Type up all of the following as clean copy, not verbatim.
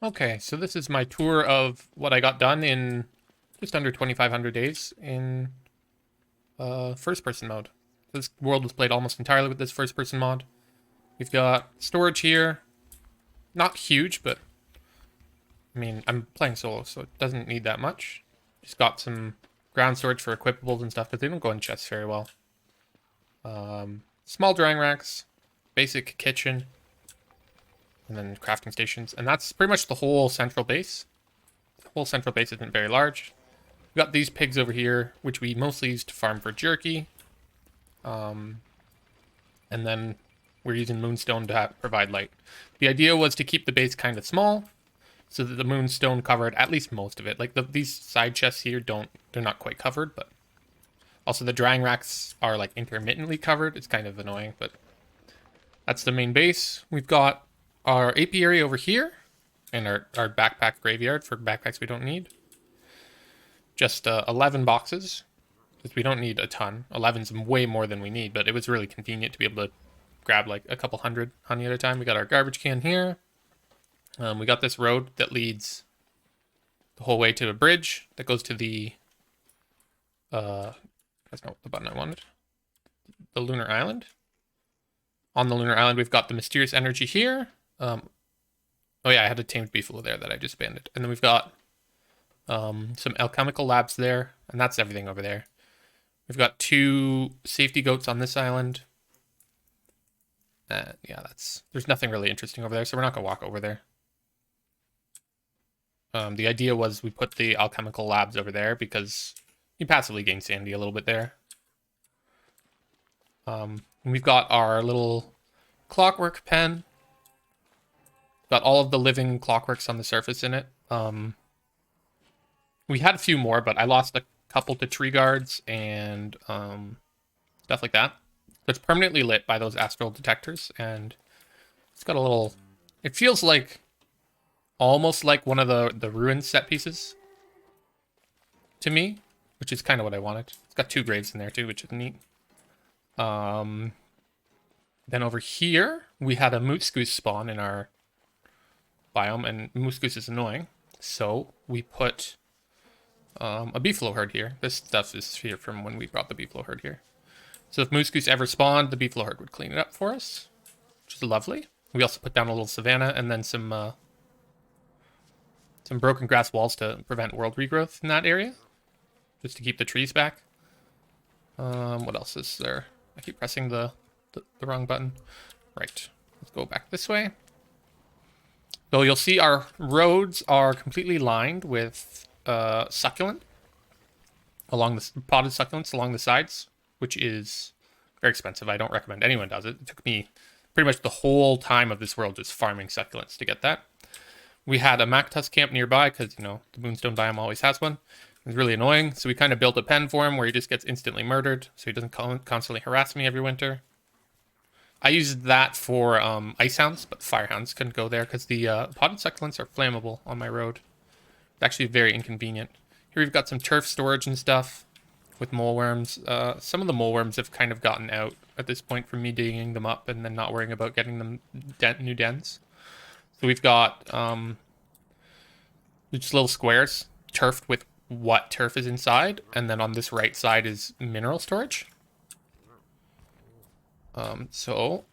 Okay, so this is my tour of what I got done in just under 2,500 days in first-person mode. This world was played almost entirely with this first-person mod. We've got storage here. Not huge, but I mean, I'm playing solo, so it doesn't need that much. Just got some ground storage for equipables and stuff, but they don't go in chests very well. Small drying racks, basic kitchen, and then crafting stations. And that's pretty much the whole central base. The whole central base isn't very large. We've got these pigs over here, which we mostly use to farm for jerky. And then we're using moonstone to provide light. The idea was to keep the base kind of small, so that the moonstone covered at least most of it. Like these side chests here they're not quite covered, but also the drying racks are like intermittently covered. It's kind of annoying, but that's the main base. We've got our apiary over here and our backpack graveyard for backpacks we don't need. Just 11 boxes, because we don't need a ton. 11's way more than we need, but it was really convenient to be able to grab like a couple hundred honey at a time. We got our garbage can here. We got this road that leads the whole way to a bridge that goes to the that's not the button I wanted. The Lunar Island. On the Lunar Island, we've got the mysterious energy here. Oh yeah, I had a tamed beefalo there that I just banded. And then we've got some alchemical labs there, and that's everything over there. We've got 2 safety goats on this island. Yeah, there's nothing really interesting over there, so we're not gonna walk over there. The idea was we put the alchemical labs over there because you passively gain sanity a little bit there. We've got our little clockwork pen. Got all of the living clockworks on the surface in it. We had a few more, but I lost a couple to tree guards and stuff like that. It's permanently lit by those astral detectors, and it's got a little... It feels like almost like one of the ruins set pieces to me, which is kind of what I wanted. It's got 2 graves in there too, which is neat. Then over here, we had a moose goose spawn in our biome, and moose goose is annoying. So we put a beefalo herd here. This stuff is here from when we brought the beefalo herd here. So if moose goose ever spawned, the beefalo herd would clean it up for us, which is lovely. We also put down a little savanna and then some broken grass walls to prevent world regrowth in that area, just to keep the trees back. What else is there? I keep pressing the wrong button. Right. Let's go back this way. So you'll see our roads are completely lined with succulent along the potted succulents along the sides, which is very expensive. I don't recommend anyone does it. It took me pretty much the whole time of this world just farming succulents to get that. We had a Mactus camp nearby because, you know, the Moonstone biome always has one. It was really annoying, so we kind of built a pen for him where he just gets instantly murdered, so he doesn't constantly harass me every winter. I used that for ice hounds, but fire hounds couldn't go there because the potted succulents are flammable on my road. It's actually very inconvenient. Here we've got some turf storage and stuff with moleworms. Some of the moleworms have kind of gotten out at this point from me digging them up and then not worrying about getting them new dens. So we've got just little squares turfed with what turf is inside, and then on this right side is mineral storage. So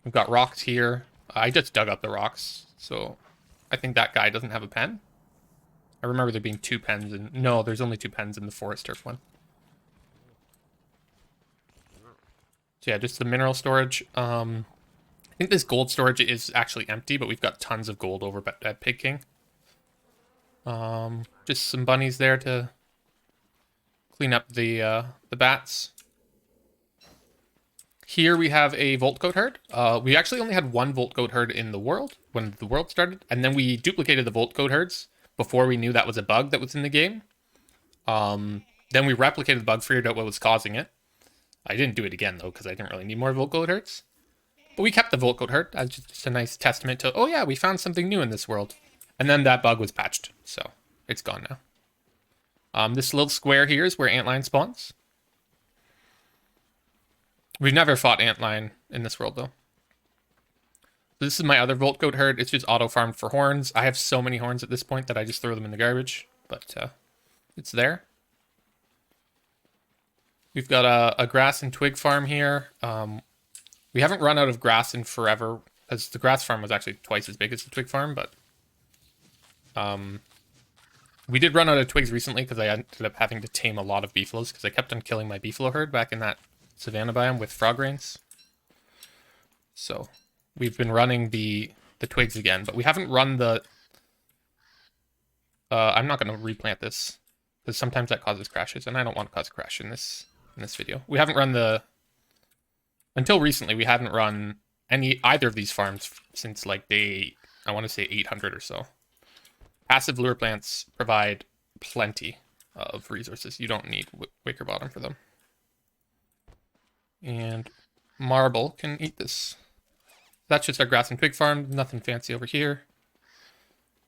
we've got rocks here. I just dug up the rocks, so I think that guy doesn't have a pen. I remember there being 2 pens, and no, there's only 2 pens in the forest turf one. So yeah, just the mineral storage. I think this gold storage is actually empty, but we've got tons of gold over at Pig King. Just some bunnies there to clean up the bats. Here we have a Volt Goat herd. We actually only had 1 Volt Goat herd in the world when the world started, and then we duplicated the Volt Goat herds before we knew that was a bug that was in the game. Then we replicated the bug, figured out what was causing it. I didn't do it again though, because I didn't really need more Volt Goat herds. But we kept the Volt Goat herd as just a nice testament to, oh yeah, we found something new in this world. And then that bug was patched, so it's gone now. This little square here is where antlion spawns. We've never fought antlion in this world, though. This is my other Volt Goat herd. It's just auto-farmed for horns. I have so many horns at this point that I just throw them in the garbage. But it's there. We've got a grass and twig farm here. We haven't run out of grass in forever, because the grass farm was actually twice as big as the twig farm, but we did run out of twigs recently because I ended up having to tame a lot of beefaloes because I kept on killing my beefalo herd back in that savanna biome with frog rains. So we've been running the twigs again, but we haven't run the... I'm not going to replant this because sometimes that causes crashes, and I don't want to cause a crash in this video. We haven't run the... Until recently, we hadn't run either of these farms since like day, I want to say 800 or so. Passive lure plants provide plenty of resources. You don't need Wicker Bottom for them. And Marble can eat this. That's just our grass and twig farm. Nothing fancy over here.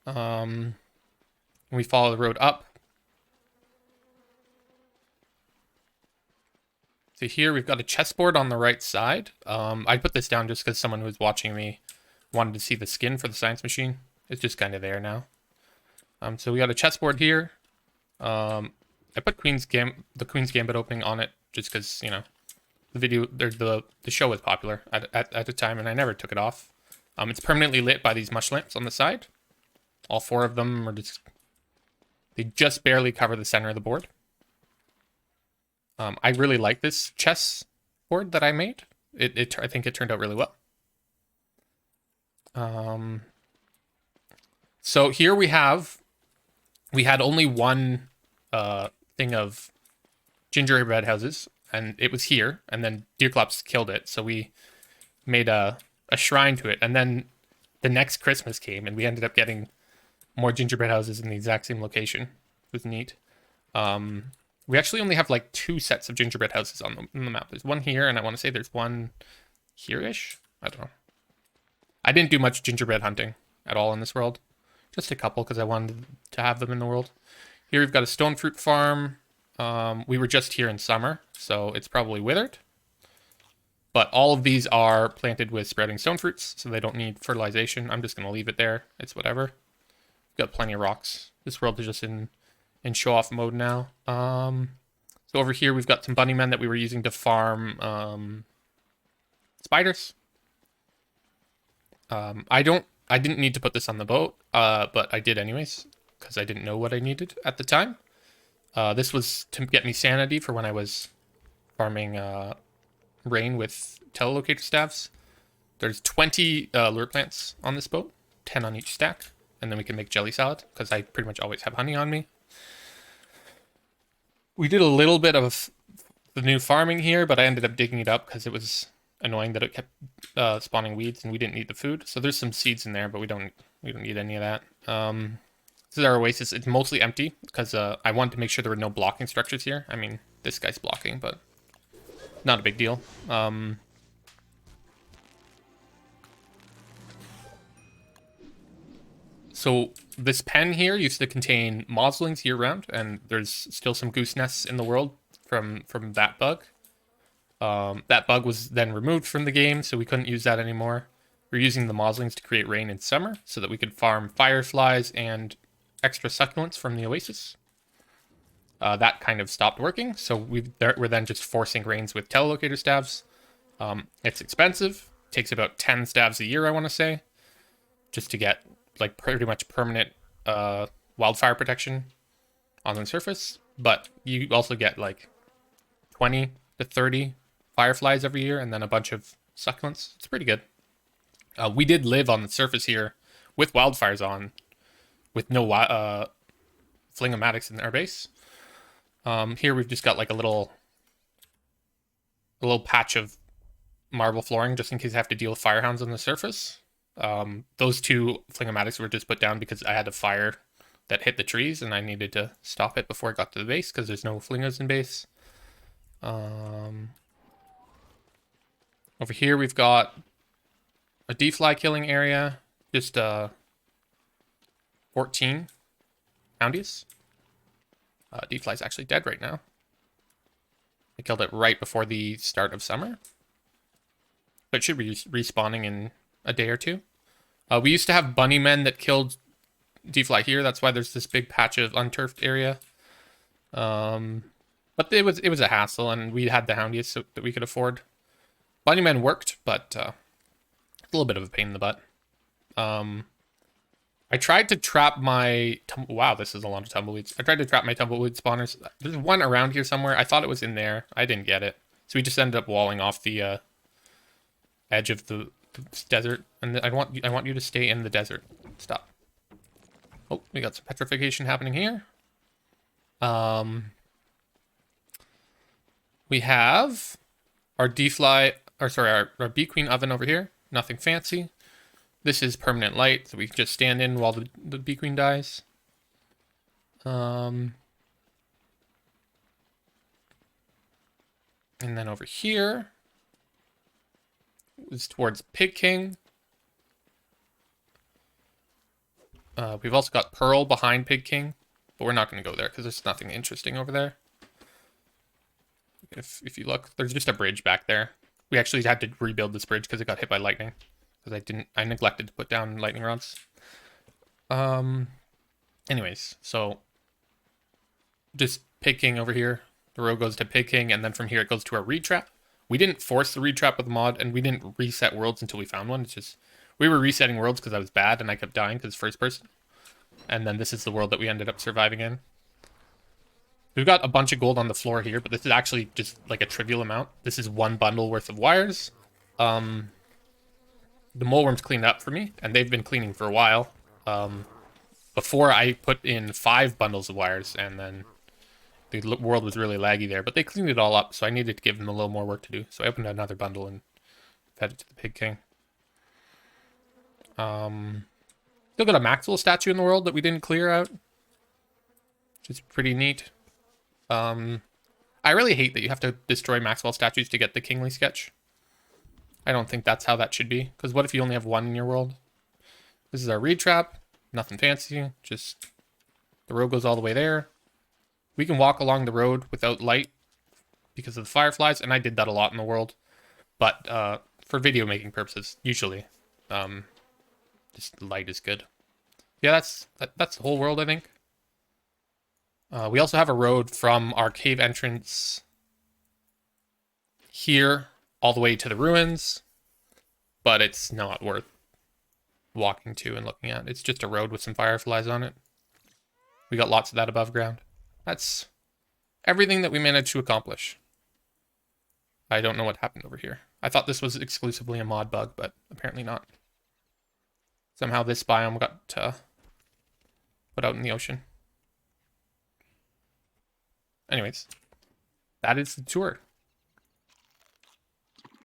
We follow the road up. So here we've got a chessboard on the right side. I put this down just because someone who was watching me wanted to see the skin for the science machine. It's just kind of there now. So we got a chessboard here. I put the Queen's Gambit opening on it just because, you know, the show was popular at the time, and I never took it off. It's permanently lit by these mush lamps on the side. All four of them are they just barely cover the center of the board. I really like this chess board that I made. I think it turned out really well. So here we had only one thing of gingerbread houses, and it was here, and then Deerclops killed it, so we made a shrine to it, and then the next Christmas came, and we ended up getting more gingerbread houses in the exact same location. It was neat. We actually only have like 2 sets of gingerbread houses on the map. There's one here, and I want to say there's one here-ish? I don't know. I didn't do much gingerbread hunting at all in this world. Just a couple, because I wanted to have them in the world. Here we've got a stone fruit farm. We were just here in summer, so it's probably withered. But all of these are planted with sprouting stone fruits, so they don't need fertilization. I'm just going to leave it there. It's whatever. We've got plenty of rocks. This world is just in show-off mode now. So over here we've got some bunnymen that we were using to farm spiders. I didn't need to put this on the boat, but I did anyways, because I didn't know what I needed at the time. This was to get me sanity for when I was farming rain with telelocator staffs. There's 20 lure plants on this boat, 10 on each stack, and then we can make jelly salad, because I pretty much always have honey on me. We did a little bit of the new farming here, but I ended up digging it up because it was annoying that it kept spawning weeds, and we didn't need the food. So there's some seeds in there, but we don't need any of that. This is our oasis. It's mostly empty because I wanted to make sure there were no blocking structures here. I mean, this guy's blocking, but not a big deal. So this pen here used to contain moslings year-round, and there's still some goose nests in the world from that bug. That bug was then removed from the game, so we couldn't use that anymore. We're using the moslings to create rain in summer, so that we could farm fireflies and extra succulents from the oasis. That kind of stopped working, so we're then just forcing rains with telelocator staves. It's expensive. It takes about 10 staves a year, I want to say, just to get like pretty much permanent wildfire protection on the surface. But you also get like 20 to 30 fireflies every year, and then a bunch of succulents. It's pretty good. We did live on the surface here with wildfires on, with no flingomatics in our base. Here we've just got like a little patch of marble flooring just in case I have to deal with firehounds on the surface. Those 2 flingomatics were just put down because I had a fire that hit the trees and I needed to stop it before it got to the base because there's no flingos in base. Over here we've got a D-fly killing area, just 14 Houndies. D-fly's actually dead right now. I killed it right before the start of summer. But it should be respawning in a day or two. We used to have bunny men that killed D-Fly here. That's why there's this big patch of unturfed area. But it was a hassle, and we had the Houndiest so that we could afford. Bunny men worked, but a little bit of a pain in the butt. I tried to trap my... Wow, this is a lot of tumbleweeds. I tried to trap my tumbleweed spawners. There's one around here somewhere. I thought it was in there. I didn't get it. So we just ended up walling off the edge of the desert. And I want you to stay in the desert. Stop. Oh, we got some petrification happening here. We have our D-Fly... Or sorry, our Bee Queen oven over here. Nothing fancy. This is permanent light, so we can just stand in while the Bee Queen dies. And then over here is towards Pig King. We've also got Pearl behind Pig King, but we're not going to go there because there's nothing interesting over there. If you look, there's just a bridge back there. We actually had to rebuild this bridge because it got hit by lightning. Because I neglected to put down lightning rods. Anyways, so just Pig King over here. The road goes to Pig King, and then from here it goes to our reed trap. We didn't force the reed trap with the mod, and we didn't reset worlds until we found one. It's just we were resetting worlds because I was bad and I kept dying because first person. And then this is the world that we ended up surviving in. We've got a bunch of gold on the floor here, but this is actually just like a trivial amount. This is one bundle worth of wires. The moleworms cleaned up for me, and they've been cleaning for a while. Before I put in 5 bundles of wires, and then the world was really laggy there. But they cleaned it all up, so I needed to give them a little more work to do. So I opened another bundle and fed it to the Pig King. Still got a Maxwell statue in the world that we didn't clear out, which is pretty neat. I really hate that you have to destroy Maxwell statues to get the Kingly sketch. I don't think that's how that should be. Because what if you only have one in your world? This is our reed trap. Nothing fancy. Just the road goes all the way there. We can walk along the road without light because of the fireflies. And I did that a lot in the world. But for video making purposes, usually, just light is good. Yeah, that's the whole world, I think. We also have a road from our cave entrance here all the way to the ruins, but it's not worth walking to and looking at. It's just a road with some fireflies on it. We got lots of that above ground. That's everything that we managed to accomplish. I don't know what happened over here. I thought this was exclusively a mod bug, but apparently not. Somehow this biome got put out in the ocean. Anyways, that is the tour.